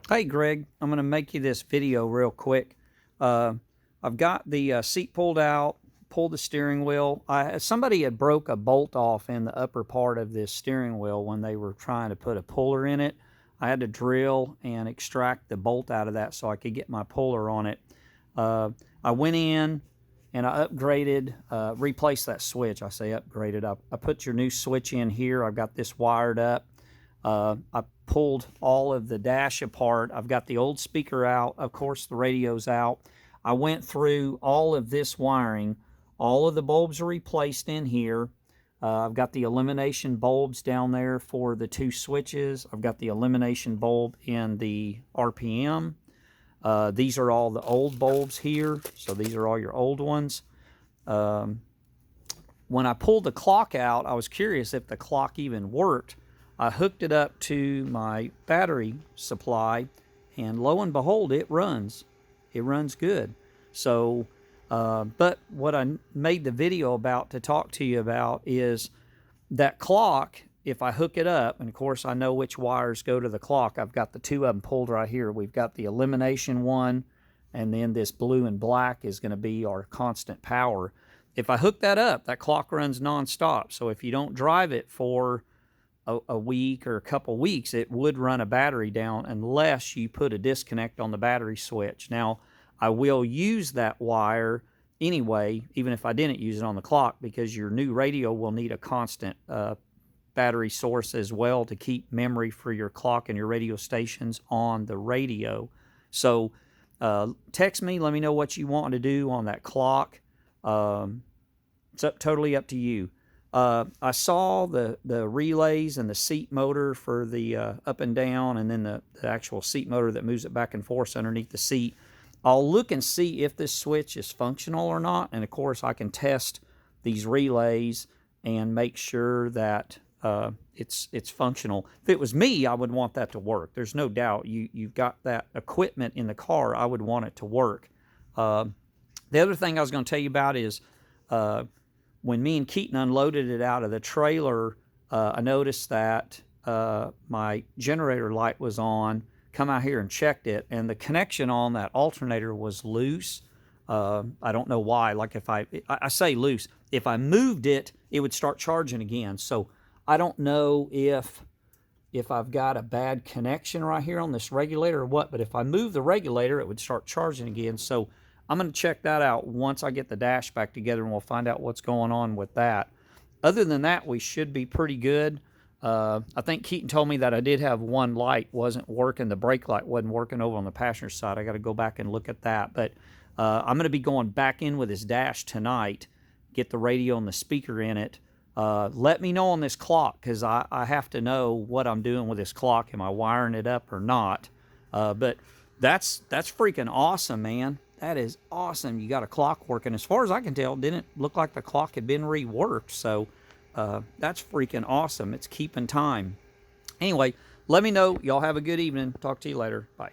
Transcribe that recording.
Hey Greg, I'm going to make you this video real quick. I've got the seat pulled out, pulled the steering wheel. Somebody had broke a bolt off in the upper part of this steering wheel when they were trying to put a puller in it. I had to drill and extract the bolt out of that so I could get my puller on it. I went in and I upgraded, replaced that switch. I say upgraded. I put your new switch in here. I've got this wired up. I pulled all of the dash apart. I've got the old speaker out. Of course, the radio's out. I went through all of this wiring. All of the bulbs are replaced in here. I've got the elimination bulbs down there for the two switches. I've got the elimination bulb in the RPM. These are all the old bulbs here. So these are all your old ones. When I pulled the clock out, I was curious if the clock even worked. I hooked it up to my battery supply, and lo and behold, it runs. It runs good. So, but what I made the video about to talk to you about is that clock, if I hook it up, and of course I know which wires go to the clock. I've got the two of them pulled right here. We've got the elimination one, and then this blue and black is going to be our constant power. If I hook that up, that clock runs nonstop. So if you don't drive it for a week or a couple weeks, it would run a battery down unless you put a disconnect on the battery switch. Now, I will use that wire anyway, even if I didn't use it on the clock, because your new radio will need a constant battery source as well to keep memory for your clock and your radio stations on the radio. So text me, let me know what you want to do on that clock. It's totally up to you. I saw the relays and the seat motor for the up and down, and then the actual seat motor that moves it back and forth underneath the seat. I'll look and see if this switch is functional or not, and of course I can test these relays and make sure that it's functional. If it was me, I would want that to work. There's no doubt. You've got that equipment in the car. I would want it to work. The other thing I was going to tell you about is when me and Keaton unloaded it out of the trailer, I noticed that my generator light was on. Come out here and checked it, and the connection on that alternator was loose. I don't know why. Like if I say loose, if I moved it, it would start charging again. So I don't know if I've got a bad connection right here on this regulator or what, but if I move the regulator, it would start charging again. So I'm going to check that out once I get the dash back together, and we'll find out what's going on with that. Other than that, we should be pretty good. I think Keaton told me that I did have one light wasn't working. The brake light wasn't working over on the passenger side. I got to go back and look at that. But I'm going to be going back in with this dash tonight, get the radio and the speaker in it. Let me know on this clock, because I have to know what I'm doing with this clock. Am I wiring it up or not? But that's freaking awesome, man. That is awesome. You got a clock working. As far as I can tell, it didn't look like the clock had been reworked. So that's freaking awesome. It's keeping time. Anyway, let me know. Y'all have a good evening. Talk to you later. Bye.